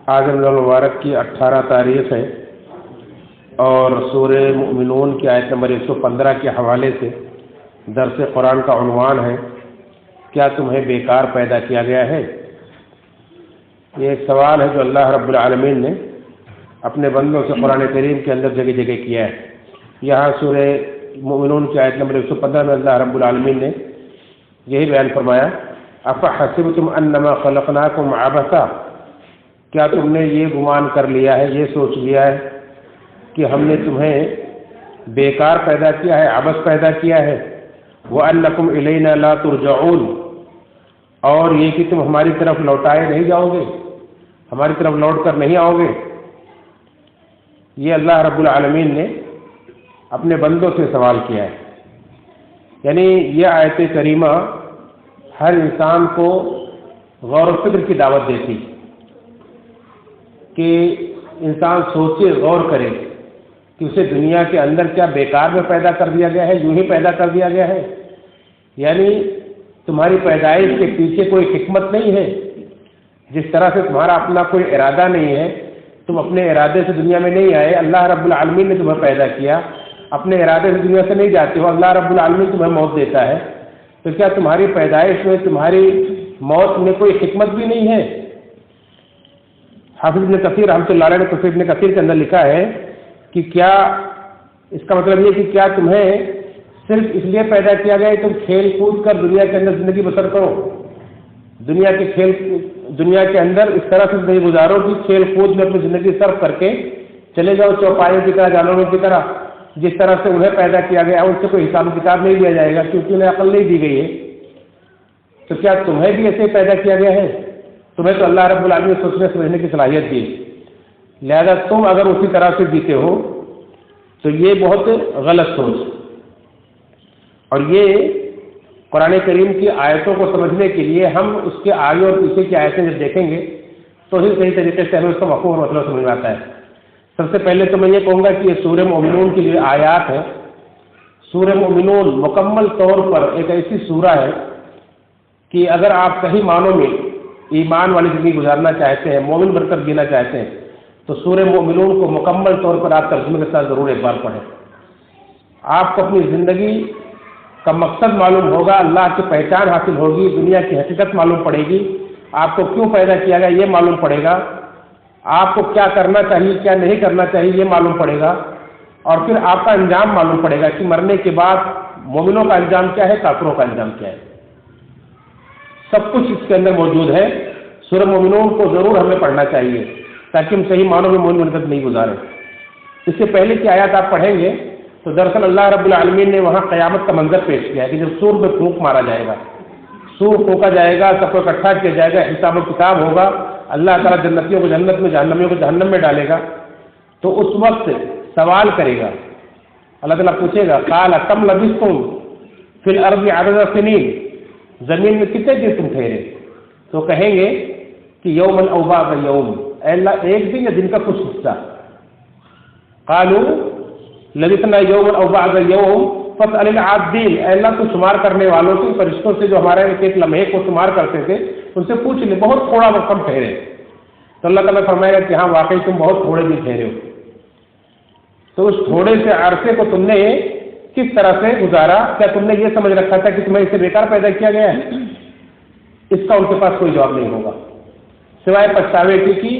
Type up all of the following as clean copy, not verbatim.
آج رمضان المبارک کی 18 تاریخ ہے اور سورہ مؤمنون کی آیت نمبر 115 کے حوالے سے درس قرآن کا عنوان ہے کیا تمہیں بیکار پیدا کیا گیا ہے؟ یہ ایک سوال ہے جو اللہ رب العالمین نے اپنے بندوں سے قرآن کریم کے اندر جگہ جگہ کیا ہے۔ یہاں سورہ مؤمنون کی آیت نمبر 115 میں اللہ رب العالمین نے یہی بیان فرمایا افحسبتم انما خلقناکم عبثا، کیا تم نے یہ گمان کر لیا ہے، یہ سوچ لیا ہے کہ ہم نے تمہیں بیکار پیدا کیا ہے، عبث پیدا کیا ہے، وَأَنَّكُمْ إِلَيْنَا لَا تُرْجَعُونَ، اور یہ کہ تم ہماری طرف لوٹائے نہیں جاؤ گے، ہماری طرف لوٹ کر نہیں آؤ گے۔ یہ اللہ رب العالمین نے اپنے بندوں سے سوال کیا ہے۔ یعنی یہ آیت کریمہ ہر انسان کو غور و فکر کی دعوت دیتی کہ انسان سوچے، غور کرے کہ اسے دنیا کے اندر کیا بیکار میں پیدا کر دیا گیا ہے، یوں ہی پیدا کر دیا گیا ہے؟ یعنی تمہاری پیدائش کے پیچھے کوئی حکمت نہیں ہے؟ جس طرح سے تمہارا اپنا کوئی ارادہ نہیں ہے، تم اپنے ارادے سے دنیا میں نہیں آئے، اللہ رب العالمین نے تمہیں پیدا کیا، اپنے ارادے سے دنیا سے نہیں جاتے ہو، اللہ رب العالمین تمہیں موت دیتا ہے، تو کیا تمہاری پیدائش میں، تمہاری موت میں کوئی حکمت بھی نہیں ہے؟ حافظ ابن کثیر رحمۃ اللہ علیہ نے تفسیر ابن کثیر کے اندر لکھا ہے کہ کیا اس کا مطلب یہ کہ کیا تمہیں صرف اس لیے پیدا کیا گیا کہ تم کھیل کود کر دنیا کے اندر زندگی بسر کرو، دنیا کے اندر اس طرح سے زندگی گزارو کہ کھیل کود میں اپنی زندگی صرف کر کے چلے جاؤ چوپایوں کی طرح، جانوروں کی طرح، جس طرح سے انہیں پیدا کیا گیا ان سے کوئی حساب کتاب نہیں لیا جائے گا کیونکہ انہیں عقل نہیں دی گئی ہے؟ تو کیا تمہیں بھی ایسے ہی پیدا کیا گیا ہے؟ تمہیں تو اللہ رب العالمین نے سوچنے سمجھنے کی صلاحیت دی، لہذا تم اگر اسی طرح سے جیتے ہو تو یہ بہت غلط سوچ۔ اور یہ قرآن کریم کی آیتوں کو سمجھنے کے لیے ہم اس کے آگے اور پیچھے کی آیتیں جب دیکھیں گے تو ہی صحیح طریقے سے ہمیں اس کا مفہوم اور مطلب سمجھ میں آتا ہے۔ سب سے پہلے تو میں یہ کہوں گا کہ یہ سورہ مؤمنون کی جو آیات ہے، سورہ مؤمنون مکمل طور پر ایک ایسی سورہ ہے کہ اگر آپ صحیح معنوں میں ایمان والی زندگی گزارنا چاہتے ہیں، مومن بن کر جینا چاہتے ہیں، تو سورہ مؤمنون کو مکمل طور پر آپ ترجمے کے ساتھ ضرور ایک بار پڑھیں۔ آپ کو اپنی زندگی کا مقصد معلوم ہوگا، اللہ کی پہچان حاصل ہوگی، دنیا کی حقیقت معلوم پڑے گی، آپ کو کیوں پیدا کیا گیا یہ معلوم پڑے گا، آپ کو کیا کرنا چاہیے کیا نہیں کرنا چاہیے یہ معلوم پڑے گا، اور پھر آپ کا انجام معلوم پڑے گا کہ مرنے کے بعد مومنوں کا انجام کیا ہے، کافروں کا انجام کیا ہے۔ سب کچھ اس کے اندر موجود ہے۔ سورہ مومنون کو ضرور ہمیں پڑھنا چاہیے تاکہ ہم صحیح معنوں میں مومن بن کر نہیں گزاریں۔ اس سے پہلے کی آیات آپ پڑھیں گے تو دراصل اللہ رب العالمین نے وہاں قیامت کا منظر پیش کیا ہے کہ جب سور میں پھونک مارا جائے گا، سور پھونکا جائے گا، سب کو اکٹھا کیا جائے گا، حساب و کتاب ہوگا، اللہ تعالیٰ جنتیوں کو جنت میں، جہنمیوں کو جہنم میں ڈالے گا، تو اس وقت سوال کرے گا، اللہ تعالیٰ پوچھے گا قال کم لبثتم فی الارض عدد سنین، زمین میں کتنے دن تم ٹھہرے؟ تو کہیں گے کہ یومن او بعض یوم، اے اللہ ایک دن یا دن کا کچھ حصہ۔ قالوا لبثنا یومن او بعض یوم فاسأل العادین، اے اللہ تو شمار کرنے والوں سے، فرشتوں سے جو ہمارے ایک لمحے کو شمار کرتے تھے ان سے پوچھ لے، بہت تھوڑا وقت ہم ٹھہرے۔ تو اللہ تعالیٰ فرمائے گا کہ ہاں واقعی تم بہت تھوڑے دن ٹھہرے ہو۔ تو اس تھوڑے سے عرصے کو تم نے کس طرح سے گزارا؟ کیا تم نے یہ سمجھ رکھا تھا کہ تمہیں اسے بیکار پیدا کیا گیا ہے؟ اس کا ان کے پاس کوئی جواب نہیں ہوگا سوائے پچھتاوے کی کہ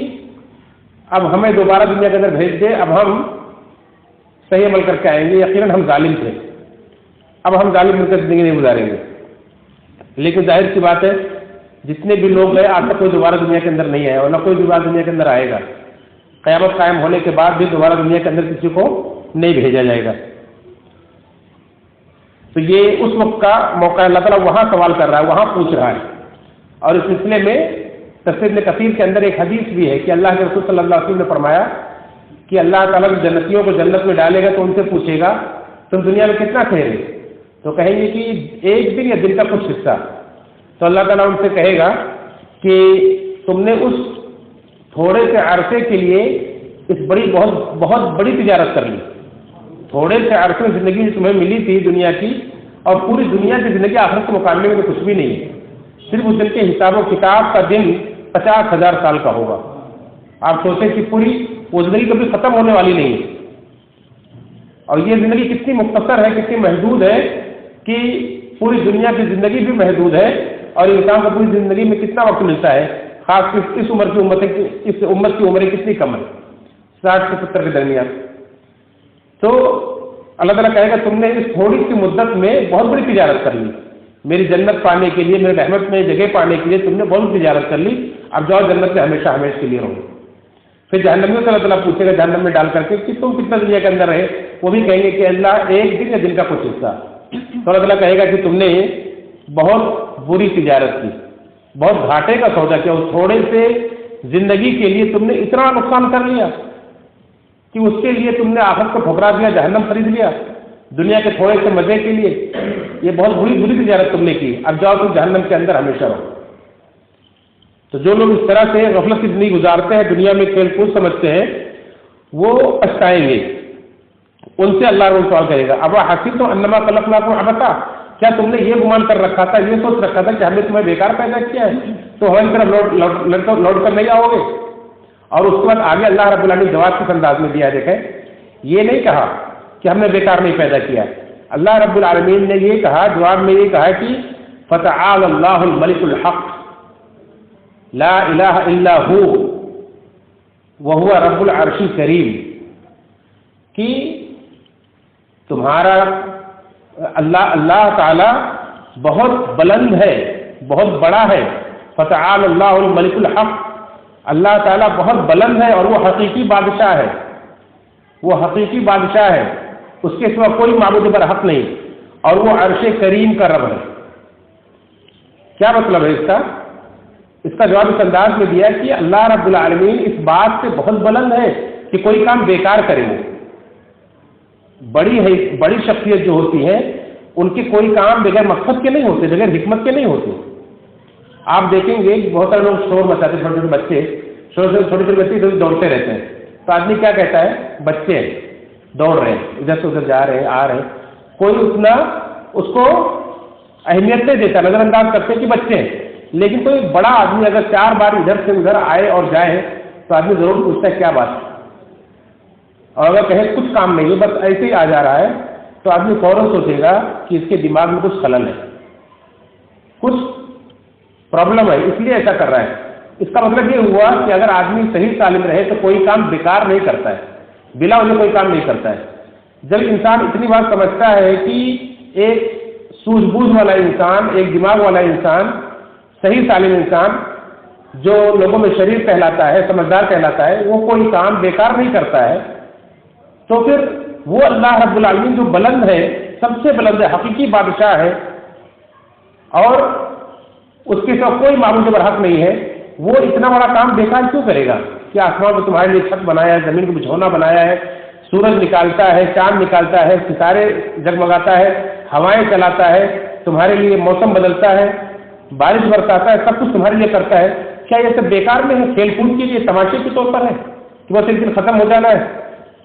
اب ہمیں دوبارہ دنیا کے اندر بھیج دے، اب ہم صحیح عمل کر کے آئیں گے، یقیناً ہم ظالم تھے، اب ہم ظالم مل کر زندگی نہیں گزاریں گے۔ لیکن ظاہر سی بات ہے جتنے بھی لوگ گئے آج تک کوئی دوبارہ دنیا کے اندر نہیں آئے اور نہ کوئی دوبارہ دنیا کے اندر آئے گا۔ قیامت قائم ہونے کے بعد بھی دوبارہ دنیا کے اندر کسی کو نہیں بھیجا جائے گا۔ تو یہ اس وقت کا موقع اللہ تعالیٰ وہاں سوال کر رہا ہے، وہاں پوچھ رہا ہے۔ اور اس سلسلے میں تفسیر ابن کثیر کے اندر ایک حدیث بھی ہے کہ اللہ کے رسول صلی اللہ علیہ وسلم نے فرمایا کہ اللہ تعالیٰ جنتیوں کو جنت میں ڈالے گا تو ان سے پوچھے گا تم دنیا میں کتنا ٹھہرے؟ تو کہیں گے کہ ایک دن یا دن کا کچھ حصہ۔ تو اللہ تعالیٰ ان سے کہے گا کہ تم نے اس تھوڑے سے عرصے کے لیے اس بہت بڑی تجارت کر لی۔ تھوڑے سے عرصے میں زندگی تمہیں ملی تھی دنیا کی، اور پوری دنیا کی زندگی آخرت کے مقابلے میں تو کچھ بھی نہیں ہے۔ صرف اس دن کے حساب و کتاب کا دن 50,000 سال کا ہوگا، آپ سوچیں کہ پوری وہ زندگی کبھی ختم ہونے والی نہیں ہے، اور یہ زندگی کتنی مختصر ہے، کتنی محدود ہے کہ پوری دنیا کی زندگی بھی محدود ہے، اور انسان کو پوری زندگی میں کتنا وقت ملتا ہے، خاص کر اس عمر کی عمریں کتنی کم ہے، 60 سے 70 کے درمیان. تو اللہ تعالیٰ کہے گا تم نے اس تھوڑی سی مدت میں بہت بڑی تجارت کر لی، میری جنت پانے کے لیے، میری رحمت میں جگہ پانے کے لیے تم نے بہت تجارت کر لی، اب جاؤ جنت میں ہمیشہ ہمیشہ کے لیے رہو. پھر جہنم میں اللہ تعالیٰ پوچھے گا جہنم میں ڈال کر کے کہ تم کتنا دنیا کے اندر رہے، وہ بھی کہیں گے کہ اللہ ایک دن یا دن کا کچھ حصہ. تو اللہ تعالیٰ کہے گا کہ تم نے بہت بری تجارت کی، بہت گھاٹے کا سودا کیا، اس تھوڑے سے زندگی کے لیے تم نے اتنا نقصان کر لیا کہ اس کے لیے تم نے آخرت کو ٹھکرا دیا، جہنم خرید لیا دنیا کے تھوڑے سے مزے کے لیے. یہ بہت بری تجارت تم نے کی، اب جاؤ تم جہنم کے اندر ہمیشہ رہو. تو جو لوگ اس طرح سے غفلت کی زندگی گزارتے ہیں، دنیا میں کھیل کود سمجھتے ہیں، وہ پچھتائیں گے. ان سے اللہ روز سوال کرے گا اب حسیب تو انما خلقناکم عبثا، کیا تم نے یہ گمان کر رکھا تھا، یہ سوچ رکھا تھا کہ ہم نے تمہیں بیکار پیدا کیا ہے تو ہماری طرف لوٹ کر نہیں آؤ گے. اور اس کے بعد آگے اللہ رب العالمین جواب کس انداز میں دیا، دیکھیں یہ نہیں کہا کہ ہم نے بیکار نہیں پیدا کیا. اللہ رب العالمین نے یہ کہا، جواب میں یہ کہا کہ فتعال اللہ الملک الحق لا الہ الا ہو وہو رب العرش الکریم، کہ تمہارا اللہ تعالی بہت بلند ہے، بہت بڑا ہے. فتعال اللہ الملک الحق، اللہ تعالیٰ بہت بلند ہے اور وہ حقیقی بادشاہ ہے، وہ حقیقی بادشاہ ہے، اس کے سوا کوئی معبود برحق نہیں، اور وہ عرش کریم کا رب ہے. کیا مطلب ہے اس کا جواب اس انداز میں دیا کہ اللہ رب العالمین اس بات سے بہت بلند ہے کہ کوئی کام بیکار کرے. وہ بڑی شخصیت جو ہوتی ہے ان کے کوئی کام بغیر مقصد کے نہیں ہوتے، بغیر حکمت کے نہیں ہوتے. آپ دیکھیں گے بہت سارے لوگ شور مچاتے، چھوٹے چھوٹے بچے چھوٹے بچے دوڑتے رہتے ہیں، تو آدمی کیا کہتا ہے بچے دوڑ رہے ہیں، ادھر سے ادھر جا رہے ہیں، آ رہے ہیں، کوئی اتنا اس کو اہمیت نہیں دیتا، نظر انداز کرتے کہ بچے ہیں. لیکن کوئی بڑا آدمی اگر 4 بار ادھر سے ادھر آئے اور جائے تو آدمی ضرور پوچھتا ہے کیا بات ہے، اور اگر کہیں کچھ کام نہیں ہے بس ایسے ہی آ جا رہا ہے تو آدمی فوراً سوچے گا کہ اس کے دماغ میں کچھ خلل ہے، کچھ پرابلم ہے، اس لیے ایسا کر رہا ہے. اس کا مطلب یہ ہوا کہ اگر آدمی صحیح سالم رہے تو کوئی کام بیکار نہیں کرتا ہے، بلا وجہ کوئی کام نہیں کرتا ہے. جب انسان اتنی بات سمجھتا ہے کہ ایک سوجھ بوجھ والا انسان، ایک دماغ والا انسان، صحیح سالم انسان جو لوگوں میں شریر کہلاتا ہے، سمجھدار کہلاتا ہے، وہ کوئی کام بیکار نہیں کرتا ہے، تو پھر وہ اللہ رب العالمین جو بلند ہے، سب سے بلند ہے، حقیقی بادشاہ ہے، اور اس کے ساتھ کوئی معبود برحق نہیں ہے، وہ اتنا بڑا کام بیکار کیوں کرے گا؟ کہ آسمان کو تمہارے لیے چھت بنایا ہے، زمین کو بچھونا بنایا ہے، سورج نکالتا ہے، چاند نکالتا ہے، ستارے جگمگاتا ہے، ہوائیں چلاتا ہے، تمہارے لیے موسم بدلتا ہے، بارش برساتا ہے، سب کچھ تمہارے لیے کرتا ہے. کیا یہ سب بیکار میں ہے؟ کھیل کود کے لیے تماشے کے طور پر ہے کہ بس ایک دن ختم ہو جانا ہے.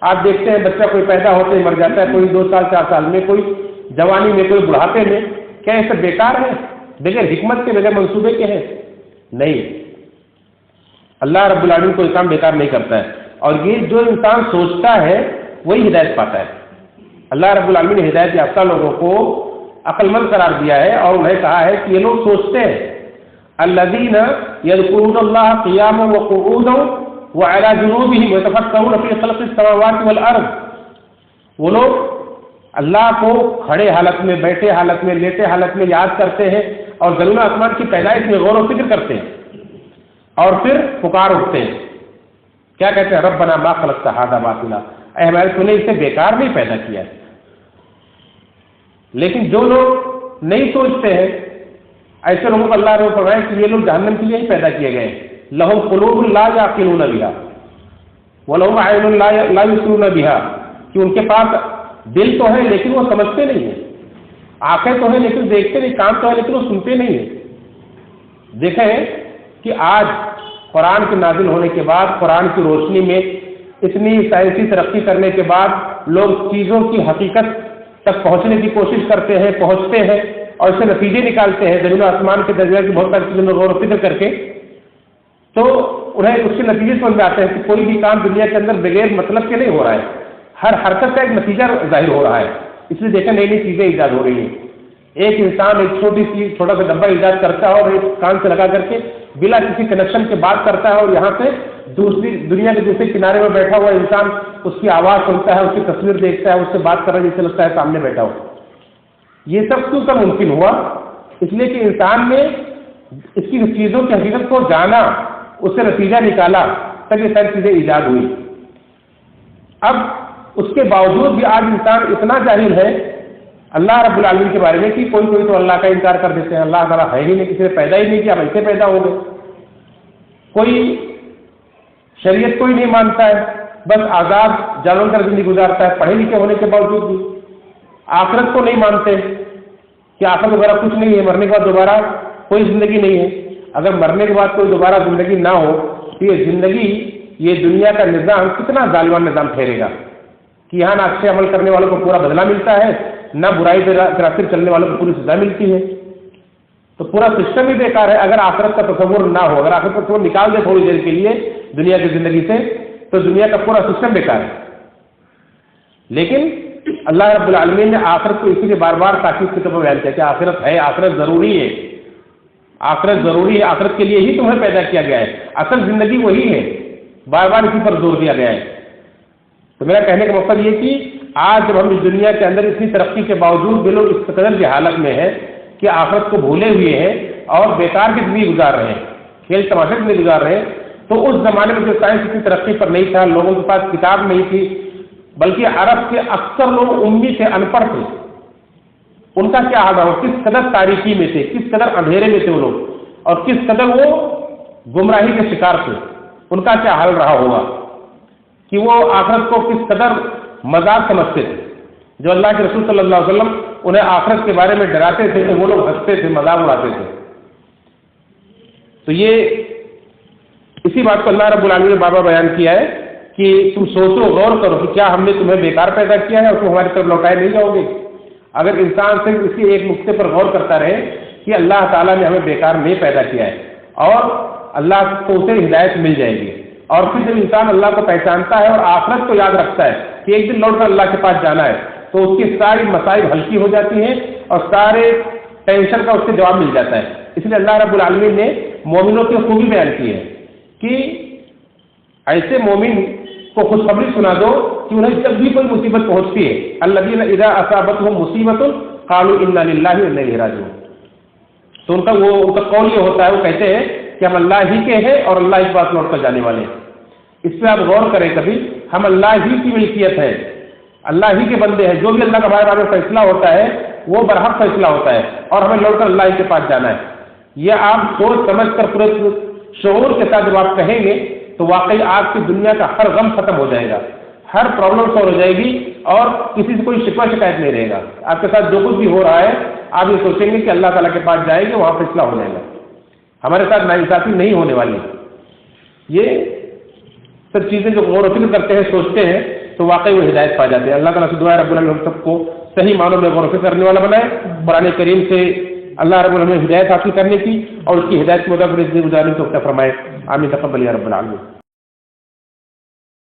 آپ دیکھتے ہیں بچہ کوئی پیدا ہوتے ہی مر جاتا ہے، کوئی 2 سال 4 سال میں، کوئی جوانی میں، کوئی بڑھاپے میں. کیا یہ سب بیکار ہے؟ بغیر حکمت کے، بغیر منصوبے کے ہیں؟ نہیں، اللہ رب العالمین کوئی کام بیکار نہیں کرتا ہے، اور یہ جو انسان سوچتا ہے وہی ہدایت پاتا ہے. اللہ رب العالمین نے ہدایت یافتہ لوگوں کو عقل مند قرار دیا ہے اور انہیں کہا ہے کہ یہ لوگ سوچتے ہیں. الذین یذکرون اللہ قیاما وقعودا وعلی جنوبہم یتفکرون فی خلق السماوات والارض. وہ لوگ اللہ کو کھڑے حالت میں، بیٹھے حالت میں، لیٹے حالت میں یاد کرتے ہیں، اور زمین و آسمان کی پیدائش میں غور و فکر کرتے ہیں، اور پھر پکار اٹھتے ہیں. کیا کہتے ہیں؟ ربنا ما خلقت ھذا باطلا، اے ہمارے تو نے اسے بیکار نہیں پیدا کیا ہے. لیکن جو لوگ نہیں سوچتے ہیں، ایسے لوگوں کو اللہ نے فرمایا کہ یہ لوگ جہنم کے لیے ہی پیدا کیے گئے ہیں. لہم قلوب لا یعقلون بہا ولہم اعین لا یبصرون بہا، کہ ان کے پاس دل تو ہے لیکن وہ سمجھتے نہیں ہیں، آنکھیں تو ہیں لیکن دیکھتے نہیں، کان تو ہے لیکن وہ سنتے نہیں ہیں. دیکھیں کہ آج قرآن کے نازل ہونے کے بعد، قرآن کی روشنی میں اتنی سائنسی ترقی کرنے کے بعد لوگ چیزوں کی حقیقت تک پہنچنے کی کوشش کرتے ہیں، پہنچتے ہیں، اور اس سے نتیجے نکالتے ہیں زمین و آسمان کے درمیان کی بہت ساری چیزوں میں غور و فکر کر کے. تو انہیں اس کے نتیجے سمجھ میں آتے ہیں کہ کوئی بھی کام دنیا کے اندر بغیر مطلب کے نہیں ہو رہا ہے، ہر حرکت کا ایک نتیجہ ظاہر ہو رہا ہے، اس لیے دیکھیں نئی نئی چیزیں ایجاد ہو رہی ہیں۔ ایک انسان ایک چھوٹی سی چھوٹا سا ڈبہ ایجاد کرتا ہے اور ایک کان سے لگا کر کے بلا کسی کنیکشن کے بات کرتا ہے، اور یہاں سے دوسری دنیا کے دوسرے کنارے میں بیٹھا ہوا انسان اس کی آواز سنتا ہے، اس کی تصویر دیکھتا ہے، اس سے بات کر رہا ہے جیسے لگتا ہے سامنے بیٹھا ہو۔ یہ سب کیوں کب ممکن ہوا؟ اس لیے کہ انسان نے اس کی چیزوں کی حقیقت کو جانا، اس سے نتیجہ نکالا، تب یہ ساری چیزیں ایجاد ہوئی۔ اب اس کے باوجود بھی آج انسان اتنا جاہل ہے اللہ رب العالمین کے بارے میں کہ کوئی تو اللہ کا انکار کر دیتے ہیں، اللہ تعالیٰ ہے ہی نہیں، کسی نے پیدا ہی نہیں کیا، ایسے پیدا ہو گئے۔ کوئی شریعت کو ہی نہیں مانتا ہے، بس آزاد جانور کر زندگی گزارتا ہے، پڑھے لکھے ہونے کے باوجود بھی۔ آخرت کو نہیں مانتے کہ آخرت وغیرہ کچھ نہیں ہے، مرنے کے بعد دوبارہ کوئی زندگی نہیں ہے۔ اگر مرنے کے بعد کوئی دوبارہ زندگی نہ ہو تو یہ زندگی، یہ دنیا کا نظام کتنا ظالمانہ نظام ٹھہرے گا کہ یہاں نہ اچھے عمل کرنے والوں کو پورا بدلہ ملتا ہے، نہ برائی پہ راستے چلنے والوں کو پوری سزا ملتی ہے۔ تو پورا سسٹم ہی بیکار ہے اگر آخرت کا تصور نہ ہو۔ اگر آخرت کا تصور نکال دے تھوڑی دیر کے لیے دنیا کی زندگی سے تو دنیا کا پورا سسٹم بیکار ہے۔ لیکن اللہ رب العالمین نے آخرت کو اسی لیے بار بار تاکید کے طور پر بیان کیا کہ آخرت ہے، آخرت ضروری ہے، آخرت ضروری ہے، آخرت کے لیے ہی تمہیں پیدا کیا گیا ہے، اصل زندگی وہی ہے، بار بار اسی پر زور دیا گیا ہے۔ تو میرا کہنے کا مقصد یہ کہ آج جب ہم اس دنیا کے اندر اتنی ترقی کے باوجود بھی لوگ اس قدر کی حالت میں ہیں کہ آخرت کو بھولے ہوئے ہیں اور بیکار کی زندگی گزار رہے ہیں، کھیل تماشے کی زندگی گزار رہے ہیں، تو اس زمانے میں جو سائنس اتنی ترقی پر نہیں تھا، لوگوں کے پاس کتاب نہیں تھی، بلکہ عرب کے اکثر لوگ امی تھے، ان پڑھ تھے، ان کا کیا حال رہا، کس قدر تاریکی میں تھے، کس قدر اندھیرے میں تھے وہ لوگ، اور کس قدر وہ گمراہی کے شکار تھے، ان کا کیا حال رہا ہوگا کہ وہ آخرت کو کس قدر مذاق سمجھتے تھے۔ جو اللہ کے رسول صلی اللہ علیہ وسلم انہیں آخرت کے بارے میں ڈراتے تھے، وہ لوگ ہنستے تھے، مذاق اڑاتے تھے۔ تو یہ اسی بات کو اللہ رب العالمین نے بابا بیان کیا ہے کہ تم سوچو، غور کرو کہ کیا ہم نے تمہیں بیکار پیدا کیا ہے اور تم ہماری طرف لوٹائے نہیں جاؤ گے۔ اگر انسان صرف اسی ایک نقطے پر غور کرتا رہے کہ اللہ تعالیٰ نے ہمیں بیکار نہیں پیدا کیا ہے اور اللہ کو اسے ہدایت مل جائے گی، اور پھر جب انسان اللہ کو پہچانتا ہے اور آخرت کو یاد رکھتا ہے کہ ایک دن لوٹ کر اللہ کے پاس جانا ہے، تو اس کی ساری مسائل ہلکی ہو جاتی ہیں اور سارے ٹینشن کا اس سے جواب مل جاتا ہے۔ اس لیے اللہ رب العالمین نے مومنوں کی خوبی بیان کی ہے کہ ایسے مومن کو خوشخبری سنا دو کہ انہیں جب بھی کوئی مصیبت پہنچتی ہے، الذین اذا اصابتهم مصیبۃ قالوا انا للہ و انا الیہ راجعون، تو ان کا قول یہ ہوتا ہے، وہ کہتے ہیں کہ ہم اللہ ہی کے ہیں اور اللہ اس بات لوٹ کر جانے والے ہیں۔ اس پہ آپ غور کریں کبھی، ہم اللہ ہی کی ملکیت ہے، اللہ ہی کے بندے ہیں، جو بھی اللہ کا ہمارے بارے میں فیصلہ ہوتا ہے وہ برحق فیصلہ ہوتا ہے اور ہمیں لوٹ کر اللہ ہی کے پاس جانا ہے۔ یہ آپ سوچ سمجھ کر پورے شعور کے ساتھ جب آپ کہیں گے تو واقعی آپ کی دنیا کا ہر غم ختم ہو جائے گا، ہر پرابلم سالو ہو جائے گی اور کسی سے کوئی شکوہ شکایت نہیں رہے گا۔ آپ کے ساتھ جو کچھ بھی ہو رہا ہے آپ یہ سوچیں گے کہ اللہ تعالیٰ کے پاس جائیں گے، وہاں فیصلہ ہو جائے گا، ہمارے ساتھ ناانصافی نہیں ہونے والی۔ یہ سب چیزیں جو غور و فکر کرتے ہیں، سوچتے ہیں، تو واقعی وہ ہدایت پا جاتے ہیں۔ اللہ تعالیٰ سے دعا ہے رب العالمین ہم سب کو صحیح معنوں میں غور و فکر کرنے والا بنائے، قرآن کریم سے اللہ رب العالمین ہدایت حاصل کرنے کی اور اس کی ہدایت کے مطابق زندگی گزارنے کی توفیق فرمائے۔ آمین تقبل یا رب العالمین۔